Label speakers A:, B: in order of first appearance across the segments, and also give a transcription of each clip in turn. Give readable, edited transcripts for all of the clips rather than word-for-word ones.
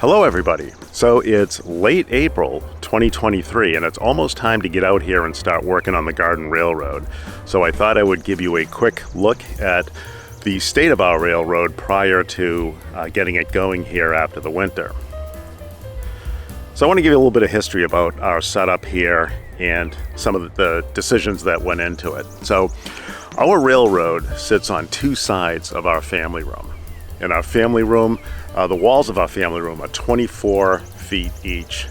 A: Hello everybody. So it's late April 2023 and it's almost time to get out here and start working on the Garden Railroad. So I thought I would give you a quick look at the state of our railroad prior to getting it going here after the winter. So I want to give you a little bit of history about our setup here and some of the decisions that went into it. So our railroad sits on two sides of our family room. In our family room, the walls of our family room are 24 feet each.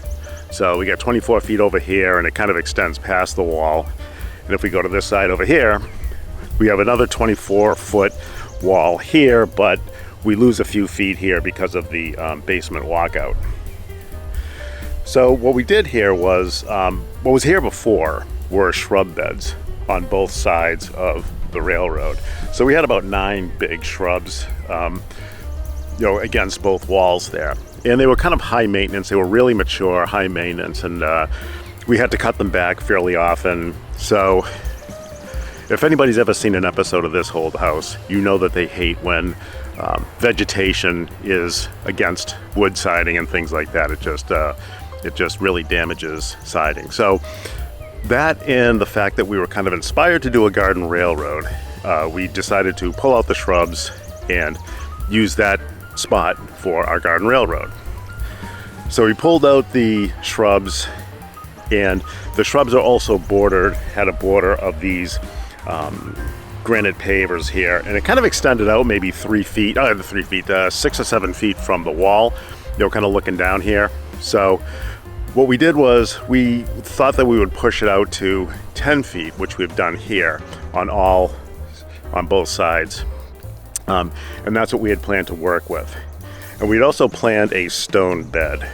A: So we got 24 feet over here and it kind of extends past the wall. And if we go to this side over here, we have another 24-foot wall here, but we lose a few feet here because of the basement walkout. So what we did here was, what was here before were shrub beds on both sides of the railroad. So we had about 9 big shrubs against both walls there. And they were kind of high maintenance. They were really mature, high maintenance, and we had to cut them back fairly often. So if anybody's ever seen an episode of This Old House, you know that they hate when vegetation is against wood siding and things like that. It just really damages siding. So that and the fact that we were kind of inspired to do a garden railroad, we decided to pull out the shrubs and use that spot for our garden railroad. So we pulled out the shrubs, and the shrubs are also had a border of these granite pavers here, and it kind of extended out maybe 6 or 7 feet from the wall, kind of looking down here. So what we did was we thought that we would push it out to 10 feet, which we've done here on both sides. And that's what we had planned to work with. And we'd also planned a stone bed.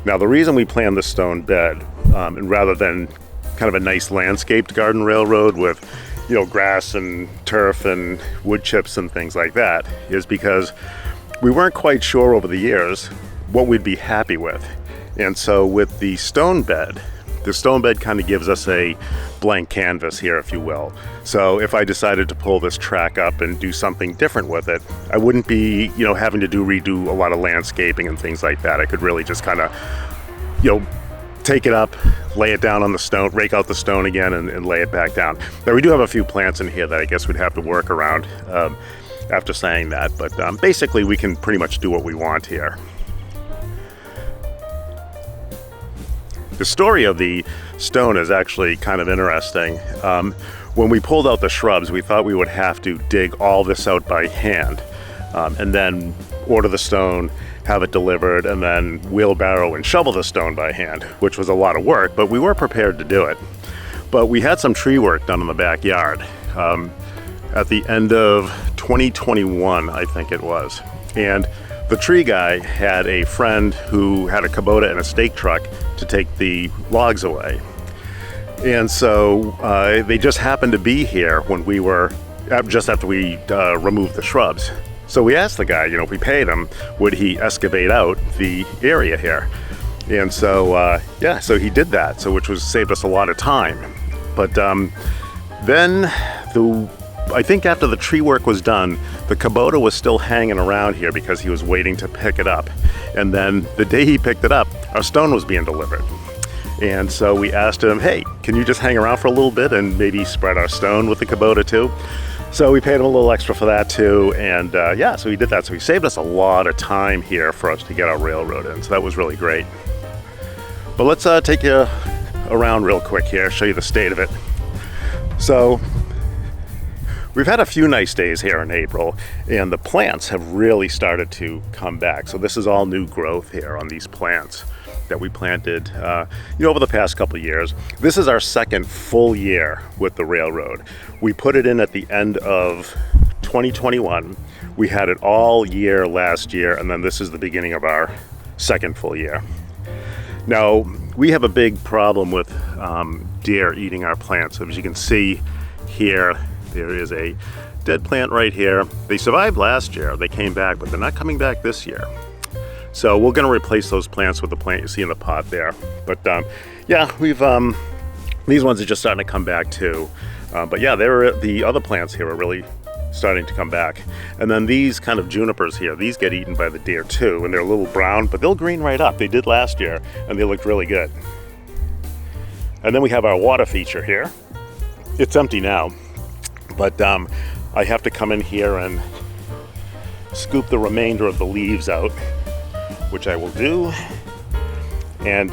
A: Now the reason we planned the stone bed, and rather than kind of a nice landscaped garden railroad with grass and turf and wood chips and things like that, is because we weren't quite sure over the years what we'd be happy with. And so with the stone bed kind of gives us a blank canvas here, if you will. So if I decided to pull this track up and do something different with it, I wouldn't be, having to redo a lot of landscaping and things like that. I could really just kind of, take it up, lay it down on the stone, rake out the stone again and lay it back down. Now we do have a few plants in here that I guess we'd have to work around after saying that, but basically we can pretty much do what we want here. The story of the stone is actually kind of interesting. When we pulled out the shrubs, we thought we would have to dig all this out by hand and then order the stone, have it delivered, and then wheelbarrow and shovel the stone by hand, which was a lot of work, but we were prepared to do it. But we had some tree work done in the backyard at the end of 2021, I think it was. And the tree guy had a friend who had a Kubota and a stake truck to take the logs away. And so they just happened to be here when we were, just after we removed the shrubs. So we asked the guy, if we paid him, would he excavate out the area here? And so, so he did that, which saved us a lot of time. But then I think after the tree work was done, the Kubota was still hanging around here because he was waiting to pick it up. And then the day he picked it up, our stone was being delivered. And so we asked him, hey, can you just hang around for a little bit and maybe spread our stone with the Kubota too? So we paid him a little extra for that too. And so he did that. So he saved us a lot of time here for us to get our railroad in. So that was really great. But let's take you around real quick here, show you the state of it. So we've had a few nice days here in April, and the plants have really started to come back. So this is all new growth here on these plants that we planted over the past couple of years. This is our second full year with the railroad. We put it in at the end of 2021. We had it all year last year, and then this is the beginning of our second full year. Now, we have a big problem with deer eating our plants. So as you can see here, there is a dead plant right here. They survived last year. They came back, but they're not coming back this year. So we're going to replace those plants with the plant you see in the pot there. But we've these ones are just starting to come back too. But the other plants here are really starting to come back. And then these kind of junipers here, these get eaten by the deer too, and they're a little brown, but they'll green right up. They did last year, and they looked really good. And then we have our water feature here. It's empty now, but I have to come in here and scoop the remainder of the leaves out, which I will do. And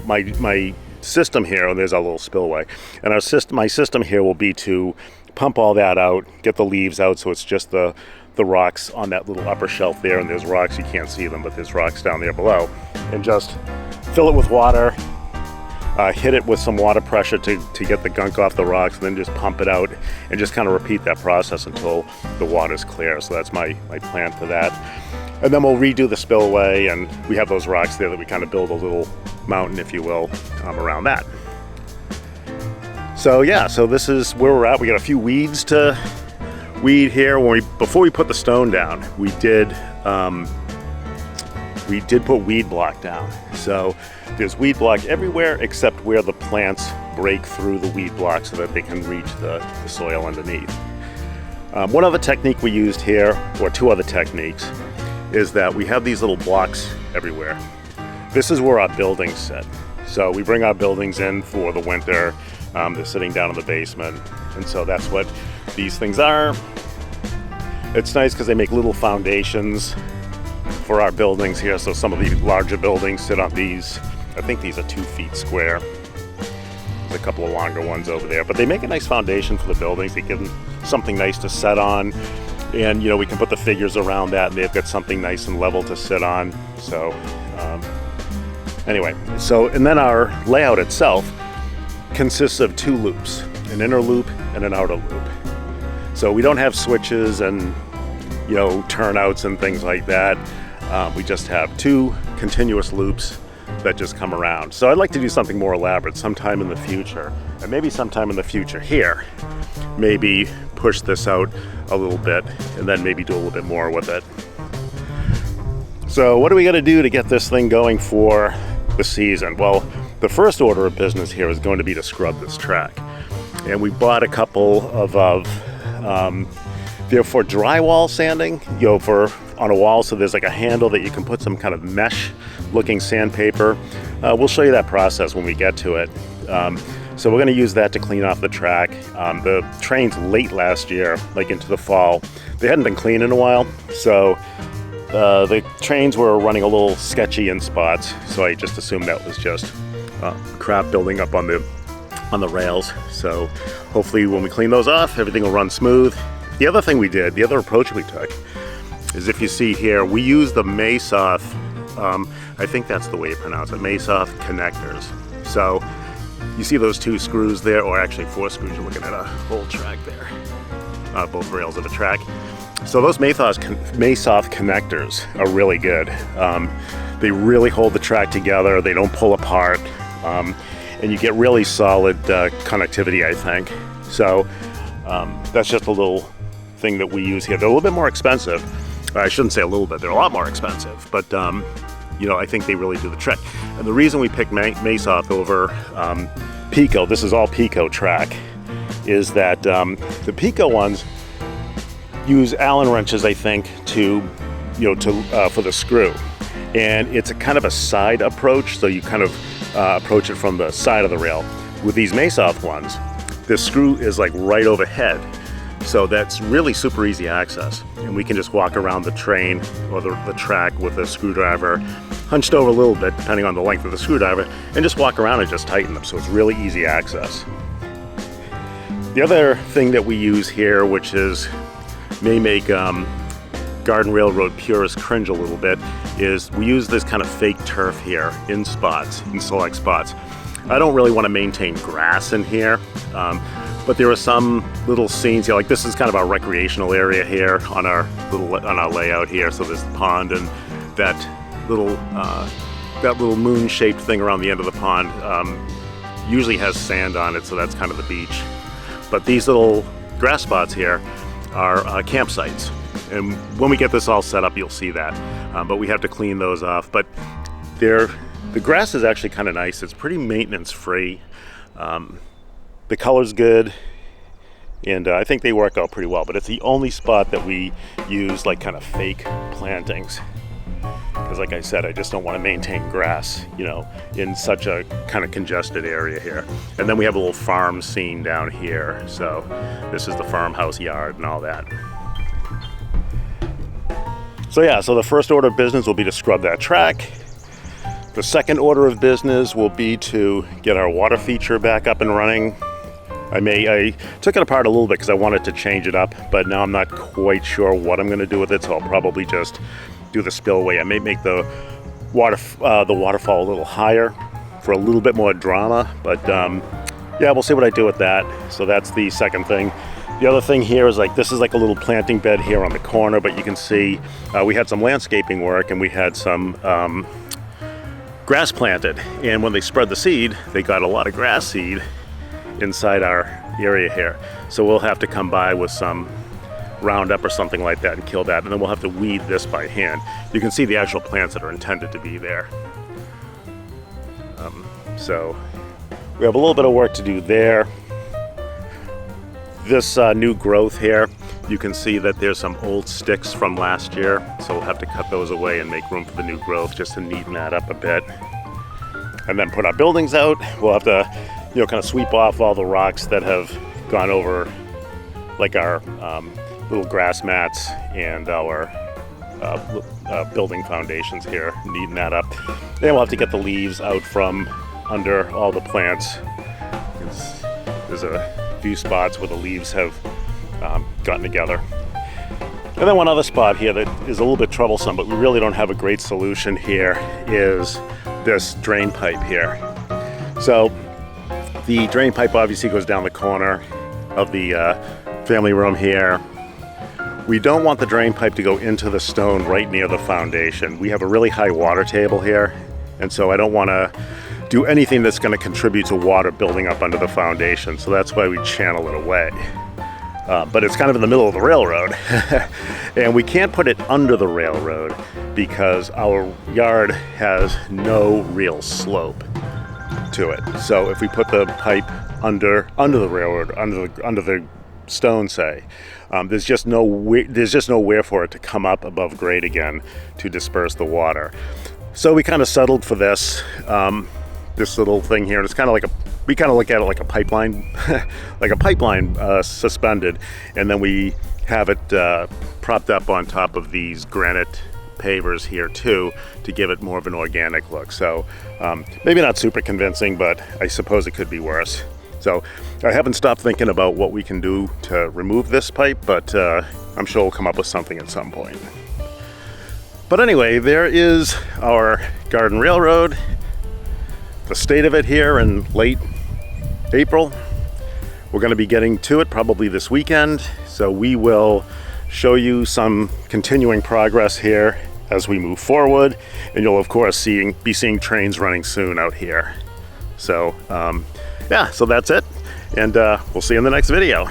A: my system here, and there's our little spillway, and my system here will be to pump all that out, get the leaves out, so it's just the rocks on that little upper shelf there, and there's rocks, you can't see them, but there's rocks down there below, and just fill it with water, hit it with some water pressure to get the gunk off the rocks, and then just pump it out, and just kind of repeat that process until the water's clear. So that's my plan for that. And then we'll redo the spillway, and we have those rocks there that we kind of build a little mountain, if you will, around that. So yeah, so this is where we're at. We got a few weeds to weed here. Before we put the stone down, we did put weed block down. So there's weed block everywhere except where the plants break through the weed block so that they can reach the soil underneath. One other technique we used here, or two other techniques, is that we have these little blocks everywhere. This is where our buildings sit. So we bring our buildings in for the winter. They're sitting down in the basement, and so that's what these things are. It's nice because they make little foundations for our buildings here. So some of the larger buildings sit on these. I think these are 2 feet square. There's a couple of longer ones over there, but they make a nice foundation for the buildings. They give them something nice to set on, and we can put the figures around that, and they've got something nice and level to sit on. So anyway, and then our layout itself consists of 2 loops, an inner loop and an outer loop. So we don't have switches and turnouts and things like that. We just have 2 continuous loops that just come around. So I'd like to do something more elaborate sometime in the future, and maybe sometime in the future here, maybe push this out a little bit and then maybe do a little bit more with it. So what do we got to do to get this thing going for the season? Well, the first order of business here is going to be to scrub this track. And we bought a couple of they're for drywall sanding, on a wall. So there's like a handle that you can put some kind of mesh looking sandpaper. We'll show you that process when we get to it. So we're going to use that to clean off the track. The trains late last year, like into the fall, they hadn't been cleaned in a while. So the trains were running a little sketchy in spots. So I just assumed that was just crap building up on the rails. So hopefully when we clean those off, everything will run smooth. The other thing we did, the other approach we took, is if you see here, we use the Masoth, I think that's the way you pronounce it, Masoth connectors. So you see those 2 screws there, or actually 4 screws, you're looking at a whole track there, both rails of the track. So those Masoth connectors are really good. They really hold the track together, they don't pull apart, and you get really solid connectivity, I think. So that's just a little thing that we use here. They're a little bit more expensive. I shouldn't say a little bit, they're a lot more expensive, but I think they really do the trick. And the reason we picked Masoth over Peco, this is all Peco track, is that the Peco ones use Allen wrenches, I think, for the screw. And it's a kind of a side approach, so you kind of approach it from the side of the rail. With these Masoth ones, the screw is like right overhead. So that's really super easy access. And we can just walk around the train or the track with a screwdriver, hunched over a little bit, depending on the length of the screwdriver, and just walk around and just tighten them. So it's really easy access. The other thing that we use here, which may make Garden Railroad purists cringe a little bit, is we use this kind of fake turf here in select spots. I don't really want to maintain grass in here, but there are some little scenes here, like this is kind of our recreational area here on our layout here. So there's the pond and that little moon-shaped thing around the end of the pond usually has sand on it, so that's kind of the beach. But these little grass spots here are campsites. And when we get this all set up, you'll see that. But we have to clean those off. But the grass is actually kind of nice. It's pretty maintenance free. The color's good. And I think they work out pretty well, but it's the only spot that we use like kind of fake plantings. Because like I said, I just don't want to maintain grass, you know, in such a kind of congested area here. And then we have a little farm scene down here. So this is the farmhouse yard and all that. So yeah, so the first order of business will be to scrub that track. The second order of business will be to get our water feature back up and running. I took it apart a little bit because I wanted to change it up, but now I'm not quite sure what I'm going to do with it, so I'll probably just do the spillway. I may make the waterfall a little higher for a little bit more drama, but yeah, we'll see what I do with that. So that's the second thing. The other thing here is like, this is like a little planting bed here on the corner, but you can see we had some landscaping work and we had some grass planted. And when they spread the seed, they got a lot of grass seed inside our area here. So we'll have to come by with some Roundup or something like that and kill that. And then we'll have to weed this by hand. You can see the actual plants that are intended to be there. So we have a little bit of work to do there. This new growth here, you can see that there's some old sticks from last year, so we'll have to cut those away and make room for the new growth just to neaten that up a bit. And then put our buildings out. We'll have to, you know, kind of sweep off all the rocks that have gone over, like our little grass mats and our building foundations here, neaten that up. Then we'll have to get the leaves out from under all the plants. There's a few spots where the leaves have gotten together. And then one other spot here that is a little bit troublesome, but we really don't have a great solution here, is this drain pipe here. So the drain pipe obviously goes down the corner of the family room here. We don't want the drain pipe to go into the stone right near the foundation. We have a really high water table here, and so I don't want to do anything that's going to contribute to water building up under the foundation, so that's why we channel it away. But it's kind of in the middle of the railroad, and we can't put it under the railroad because our yard has no real slope to it. So if we put the pipe under the railroad, under the stone, say, there's just nowhere for it to come up above grade again to disperse the water. So we kind of settled for this little thing here. It's kind of like we kind of look at it like a pipeline, like a pipeline suspended, and then we have it propped up on top of these granite pavers here too, to give it more of an organic look. So maybe not super convincing, but I suppose it could be worse. So I haven't stopped thinking about what we can do to remove this pipe, but I'm sure we'll come up with something at some point. But anyway, there is our garden railroad. The state of it here in late April. We're going to be getting to it probably this weekend, so we will show you some continuing progress here as we move forward, and you'll of course be seeing trains running soon out here. So yeah, so that's it, and we'll see you in the next video.